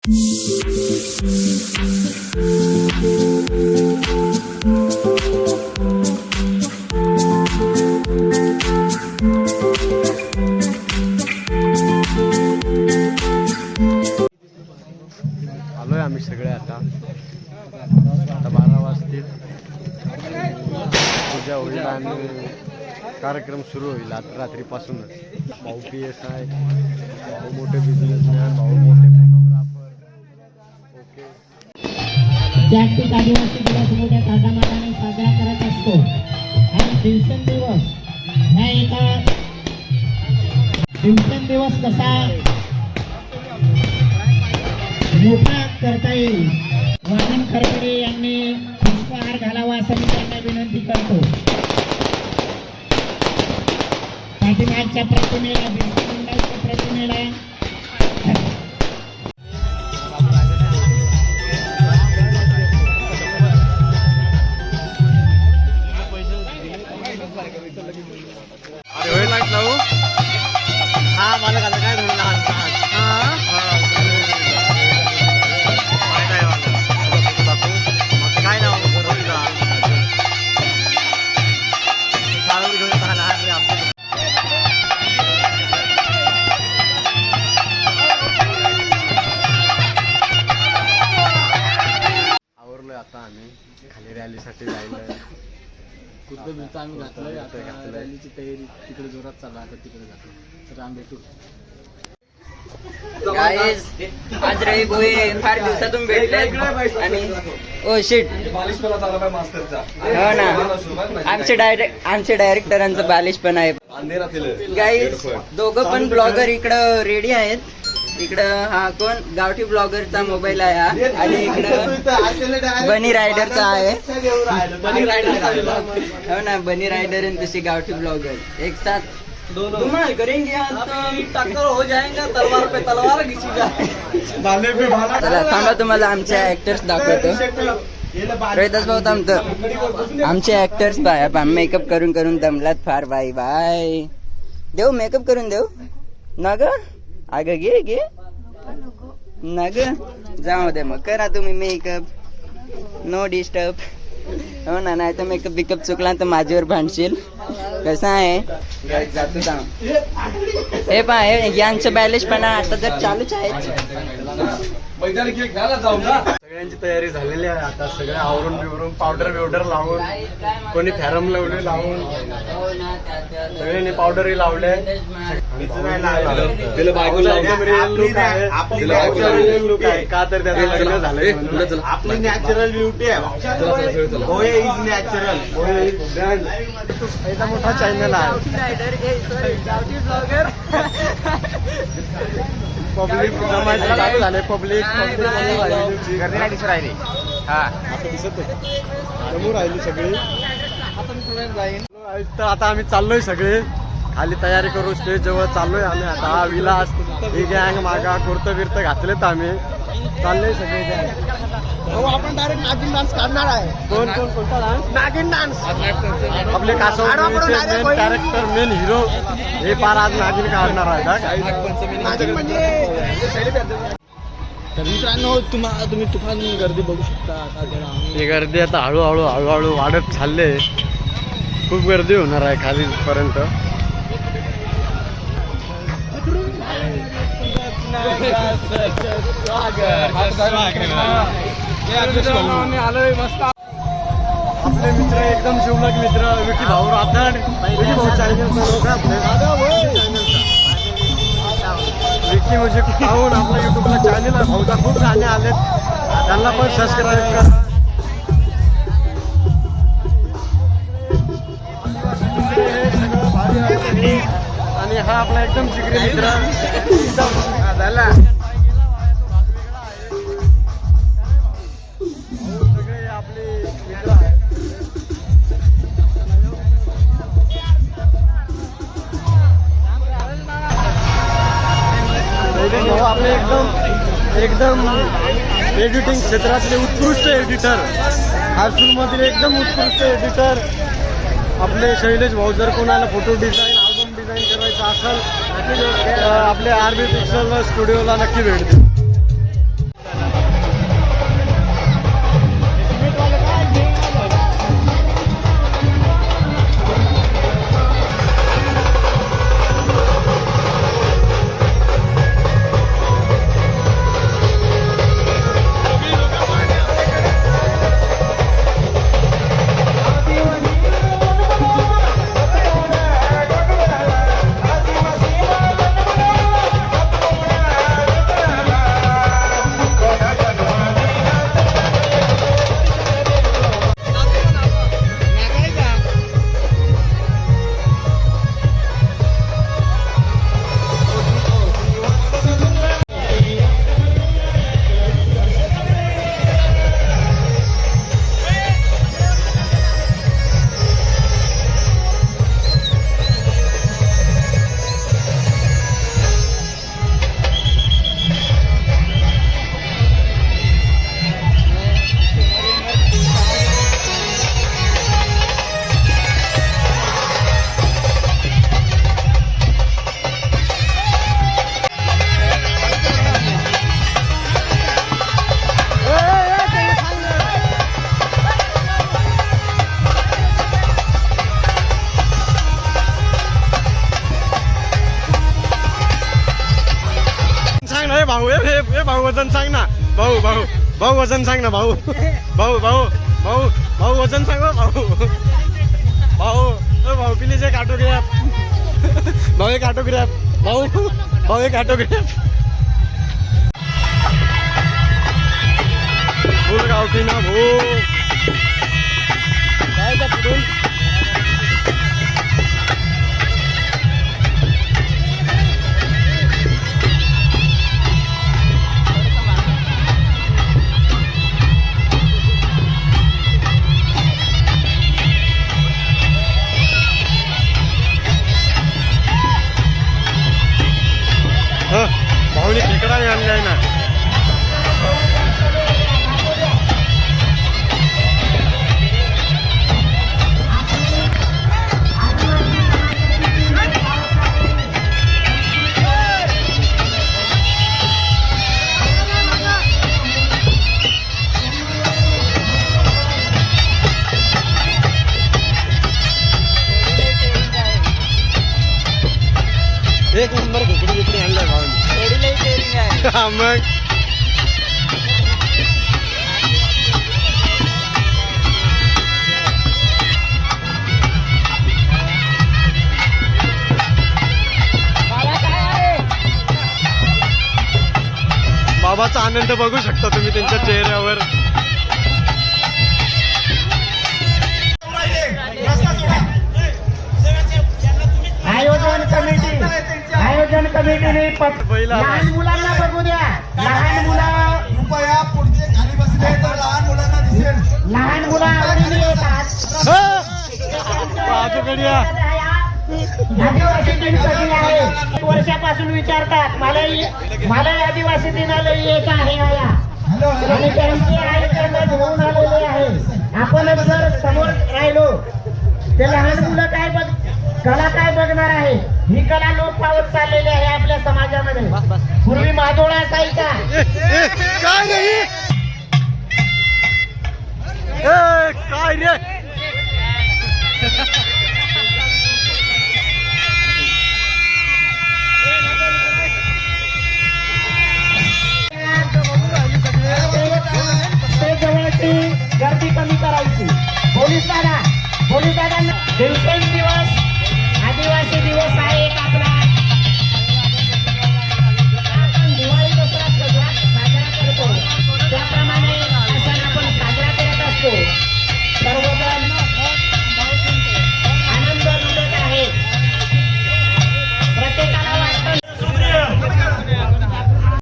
आलोय आम्ही सगळे आता 12 वाजतील. पूजा होईल आणि कार्यक्रम सुरू होईल आता रात्रीपासूनच. भाऊ PSI, भाऊ मोठे बिझनेसमॅन, भाऊ मोठे फोटोग्राफर. ओके, जागतिक आदिवासी दिवस मोठ्या थाटामाटाने साजरा करत असतो आणि दिवसेंदिवस ह्या एका दिवसेंदिवस कसा मोठा करता येईल वामन खरकडे यांनी पुष्पहार घालावा असं मी त्यांना विनंती करतो. पाठीमागच्या प्रतिमेला, बिरसा मुंडाच्या प्रतिमेला मला काय काय नाव आवरलोय आता आम्ही खाली रॅलीसाठी जायला. कुठलं बिलतं आम्ही घातलंय. आता रॅलीची तयारी तिकडे जोरात चालला. आता तिकडे जातो तर आम्ही भेटू. गाईज आज रवी भोये फार दिवसातून भेटले आणि ओ शिट हो ना आमचे डायरेक्टरांचं बालिशपण आहे. गाईज दोघं पण ब्लॉगर इकडं रेडी आहेत. इकडं हा कोण गावठी ब्लॉगरचा मोबाईल आहे हा, आणि इकडं बनी रायडरचा आहे. हो ना, बनी रायडर आणि तशी गावठी ब्लॉगर एक साथ दोनों करेंगे टक्कर हो जाएगा. तलवार पे तलवार घिसी जाए. चला थांबा, तुम्हाला आमचे ऍक्टर्स दाखवतो. रोहिदास भाऊ थांबतो. आमचे ऍक्टर्स बाय मेकअप करून करून दमलात फार. बाय बाय देऊ मेकअप करून देऊ ना ग. अगं घे घे ना ग. जाऊ दे मग करा तुम्ही मेकअप. No disturb. हो ना, नाही तर मेकअप बिकअप चुकला तर माझ्यावर भांडशील. कसं आहे जातो जाऊ. हे पहा यांचं बॅलेन्स पण आता जर चालूच आहे. सगळ्यांची तयारी झालेली आहे आता. सगळे आवरून बिवरून पावडर लावून, कोणी फॅरम लावले लावून, सगळ्यांनी पावडरही लावले. का तर त्याचं झालंय. आपली नॅचरल ब्युटी आहे. Bhoye is natural. Bhoye is brand. एका मोठा चॅनल आहे. पब्लिक जमायला चालू झाले. पब्लिक गर्दी नाही दिसत राहिली. हा आता दिसत समोर राहिली सगळी. तर आता आम्ही चाललोय सगळे खाली तयारी करू. स्टेज जवळ चाललोय आम्ही आता. हा विलास ही गँग मागा कुर्तं बिर्त घातलेत आम्ही. चाललोय सगळे गँग. आपण डायरेक्ट नागिन डान्स काढणार आहे. कोणता डान्स? नागिन डान्स. आपले कासवचे मेन कॅरेक्टर, मेन हिरो हे पार आज नागिन काढणार आहे. तर मित्रांनो तुम्ही तुफान गर्दी बघू शकता. ही गर्दी आता हळूहळू वाढत चालले. खूप गर्दी होणार आहे खाली पर्यंत. आपले मित्र एकदम जीवलग मित्र विकी भाऊ राठोड. विकी भाऊ विकी म्युझिक पाहून आपल्या युट्यूबला चॅनल आहे. भाऊचा खूप गाणे आलेत, त्यांना पण सबस्क्राईब करा. आणि हा आपला एकदम जिगरी मित्र झाला. सगळे आपले मित्र आहेत. आपले एकदम एडिटिंग क्षेत्रातले उत्कृष्ट एडिटर, हार्सूलमधील एकदम उत्कृष्ट एडिटर आपले शैलेश भाऊ. जर कोणाला फोटो डिझाईन, अल्बम डिझाईन करायचा असेल आपले RB पिक्सल स्टुडिओला नक्की भेट द्या. वजन सांग ना भाऊ भाऊ भाऊ वजन सांग ना भाऊ भाऊ भाऊ भाऊ भाऊ वजन सांग भाऊ भाऊ भाऊ प्लीज एक ऑटोग्राफ भाऊ एक ऑटोग्राफ भाऊ भाऊ एक ऑटोग्राफ फुल गावठी ना भाऊ काय का पुढून भाऊनी खेकडा आणलाय ना एक नंबर खेकडी बिकडी आणलाय भाऊनी हा मग बाबाचा आनंद बघू शकता तुम्ही त्यांच्या चेहऱ्यावर आयोजन कमिटीने पहिला लहान मुलांना बघू द्या लहान मुलं कृपया पुढचे खाली बसले तर लहान मुलांना दिसेल. लहान मुलं आवडीने येतात बाजूकडे आदिवासी दिन कधी आहे 1 वर्षापासून विचारतात मला आदिवासी दिनाला यायचं आहे आया आणि त्यांची आयोजन घेऊन आलेले आहे. आपण जर समोर राहिलो ते लहान मुलं काय बघ कला काय बघणार आहे. ही कला लोप पावत चाललेली आहे आपल्या समाजामध्ये. पूर्वी मादोळा असायचा काय नाही काय रे ते जवळची गर्दी कमी करायची. पोलीस दादा दिवसेंदिवस आदिवासी दिवस आहे एक आपला